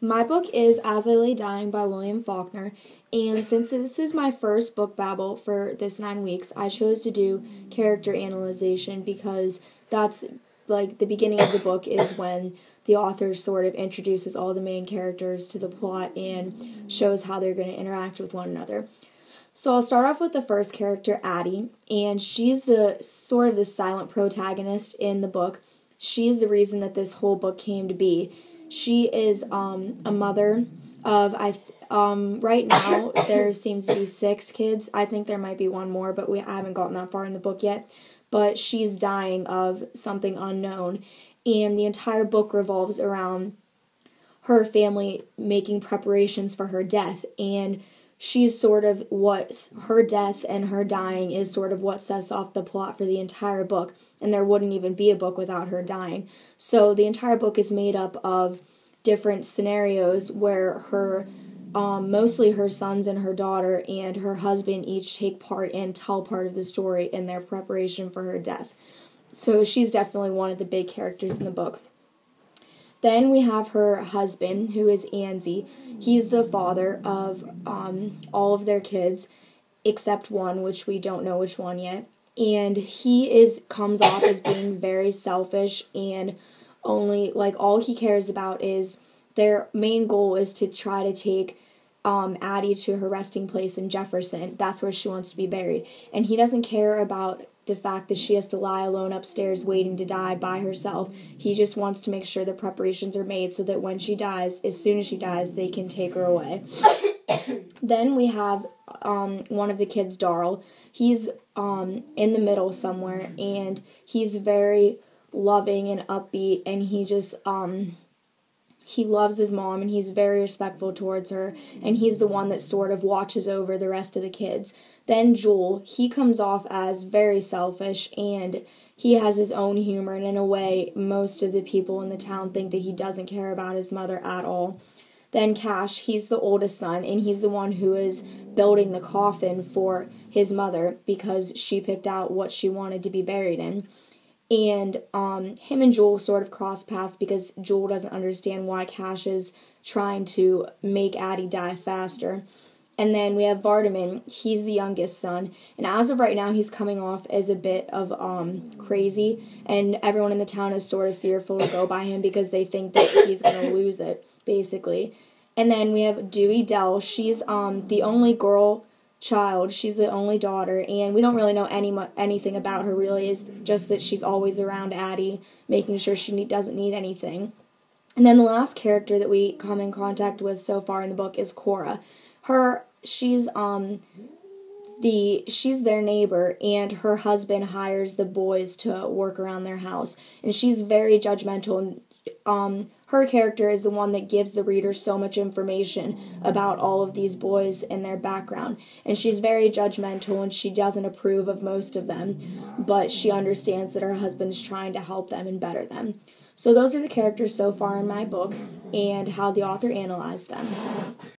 My book is As I Lay Dying by William Faulkner, and since this is my first book babble for this 9 weeks, I chose to do character analyzation because that's like the beginning of the book is when the author sort of introduces all the main characters to the plot and shows how they're going to interact with one another. So I'll start off with the first character, Addie, and she's the sort of the silent protagonist in the book. She's the reason that this whole book came to be. She is a mother of right now there seems to be 6 kids. I think there might be one more, but I haven't gotten that far in the book yet. But she's dying of something unknown, and the entire book revolves around her family making preparations for her death, and she's sort of what her death and her dying is sort of what sets off the plot for the entire book, and there wouldn't even be a book without her dying. So the entire book is made up of different scenarios where her mostly her sons and her daughter and her husband each take part and tell part of the story in their preparation for her death. So she's definitely one of the big characters in the book. Then we have her husband, who is Anzi. He's the father of all of their kids, except one, which we don't know which one yet. And he comes off as being very selfish, and only all he cares about is their main goal is to try to take Addie to her resting place in Jefferson. That's where she wants to be buried. And he doesn't care about the fact that she has to lie alone upstairs waiting to die by herself. He just wants to make sure the preparations are made so that when she dies, as soon as she dies, they can take her away. Then we have one of the kids, Darl. He's in the middle somewhere, and he's very loving and upbeat, and he loves his mom, and he's very respectful towards her, and he's the one that sort of watches over the rest of the kids. Then Joel, he comes off as very selfish, and he has his own humor, and in a way, most of the people in the town think that he doesn't care about his mother at all. Then Cash, he's the oldest son, and he's the one who is building the coffin for his mother because she picked out what she wanted to be buried in. And him and Joel sort of cross paths because Joel doesn't understand why Cash is trying to make Addie die faster. And then we have Vardaman. He's the youngest son, and as of right now, he's coming off as a bit of crazy, and everyone in the town is sort of fearful to go by him because they think that he's going to lose it, basically. And then we have Dewey Dell. She's the only girl child. She's the only daughter, and we don't really know anything about her, really. It's just that she's always around Addie, making sure she doesn't need anything. And then the last character that we come in contact with so far in the book is Cora. She's their neighbor, and her husband hires the boys to work around their house, and she's very judgmental, and her character is the one that gives the reader so much information about all of these boys and their background, and she's very judgmental, and she doesn't approve of most of them, but she understands that her husband's trying to help them and better them. So those are the characters so far in my book and how the author analyzed them.